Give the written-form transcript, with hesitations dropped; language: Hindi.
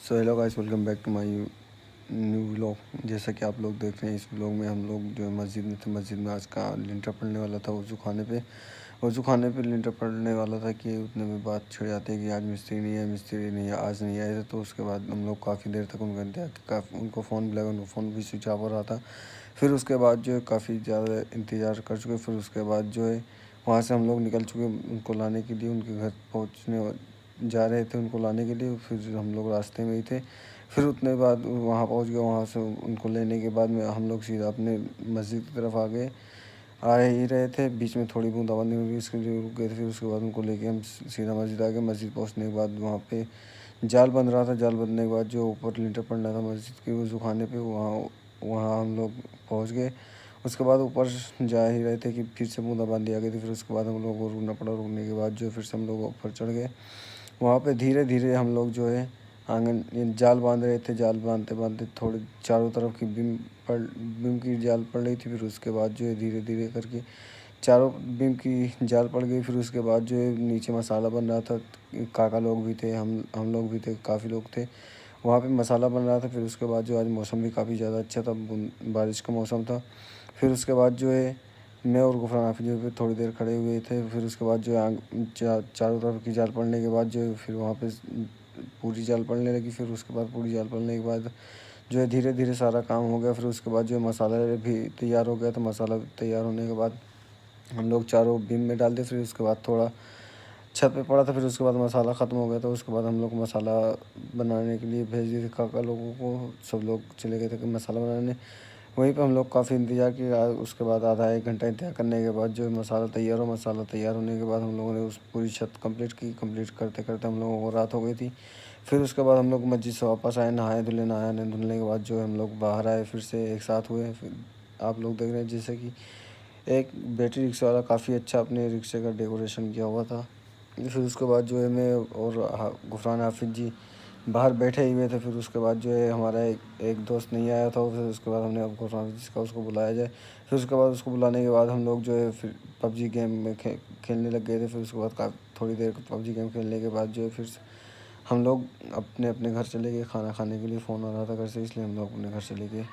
So hello guys, welcome back to my new vlog. जैसा कि आप लोग देख रहे हैं, इस व्लॉग में हम लोग जो है मस्जिद में थे। मस्जिद में आज का लिंटर पड़ने वाला था। वज़ू खाने पे लिंटर पड़ने वाला था कि उतने में बात छिड़ जाती है कि आज मिस्त्री नहीं है, आज नहीं आए थे। तो उसके बाद हम लोग काफ़ी देर तक उनको फ़ोन भी लगा, उनका फ़ोन भी स्विच ऑफ हो रहा था। फिर उसके बाद जो है काफ़ी ज़्यादा इंतज़ार कर चुके। फिर उसके बाद जो है वहाँ से हम लोग निकल चुके उनको लाने के लिए। उनके घर पहुँचने जा रहे थे उनको लाने के लिए। फिर हम लोग रास्ते में ही थे। फिर उतने बाद वहाँ पहुँच गए। वहाँ से उनको लेने के बाद में हम लोग सीधा अपने मस्जिद की तरफ आ ही रहे थे। बीच में थोड़ी बूंदाबांदी हुई, इसके लिए रुक गए थे। फिर उसके बाद उनको लेके हम सीधा मस्जिद आ गए। मस्जिद पहुँचने के बाद वहाँ पे जाल बन रहा था। जाल बनने के बाद जो ऊपर लिंटर पड़ना था मस्जिद के वज़ू खाने पे, वहाँ वहाँ हम लोग पहुँच गए। उसके बाद ऊपर जा ही रहे थे कि फिर से बूंदाबांदी आ गई थी। फिर उसके बाद हम लोग को रुकना पड़ा। रुकने के बाद जो फिर से हम लोग ऊपर चढ़ गए। वहाँ पे धीरे धीरे हम लोग जो है आंगन जाल बांध रहे थे। जाल बांधते बांधते थोड़े चारों तरफ की बीम की जाल पड़ रही थी। फिर उसके बाद जो है धीरे धीरे करके चारों बीम की जाल पड़ गई। फिर उसके बाद जो है नीचे मसाला बन रहा था। काका लोग भी थे, हम लोग भी थे, काफ़ी लोग थे। वहाँ पे मसाला बन रहा था। फिर उसके बाद जो आज मौसम भी काफ़ी ज़्यादा अच्छा था, बारिश का मौसम था। फिर उसके बाद जो है मैं और गुफरान हाफिज जो है थोड़ी देर खड़े हुए थे। फिर उसके बाद जो है चारों तरफ की जाल पड़ने के बाद जो है फिर वहाँ पे पूरी जाल पड़ने लगी। फिर उसके बाद पूरी जाल पड़ने के बाद जो है धीरे धीरे सारा काम हो गया। फिर उसके बाद जो है मसाला भी तैयार हो गया। तो मसाला तैयार होने के बाद हम लोग चारों बीम में डाल दिए। फिर उसके बाद थोड़ा छत पे पड़ा था। फिर उसके बाद मसाला ख़त्म हो गया। तो उसके बाद हम लोग मसाला बनाने के लिए भेज दिए थे काका लोगों को। सब लोग चले गए थे कि मसाला बनाने। वहीं पे हम लोग काफ़ी इंतज़ार किया। उसके बाद आधा 1 घंटा इंतज़ार करने के बाद जो है मसाला तैयार हो। मसाला तैयार होने के बाद हम लोगों ने उस पूरी छत कंप्लीट की। कंप्लीट करते करते हम लोगों को रात हो गई थी। फिर उसके बाद हम लोग मस्जिद से वापस आए, नहाए धुलने के बाद जो है हम लोग बाहर आए, फिर से एक साथ हुए। फिर आप लोग देख रहे हैं जैसे कि एक बैटरी रिक्शा वाला काफ़ी अच्छा अपने रिक्शे का डेकोरेशन किया हुआ था। फिर उसके बाद जो है मैं और गुफरान हाफिज जी बाहर बैठे ही हुए थे। फिर उसके बाद जो है हमारा एक दोस्त नहीं आया था। फिर उसके बाद हमने अब गुफरान हाफिज का उसको बुलाया जाए। फिर उसके बाद उसको बुलाने के बाद हम लोग जो है फिर पबजी गेम में खेलने लग गए थे। फिर उसके बाद थोड़ी देर पबजी गेम खेलने के बाद जो है फिर हम लोग अपने अपने घर चले गए। खाना खाने के लिए फ़ोन आ रहा था घर से, इसलिए हम लोग अपने घर चले गए।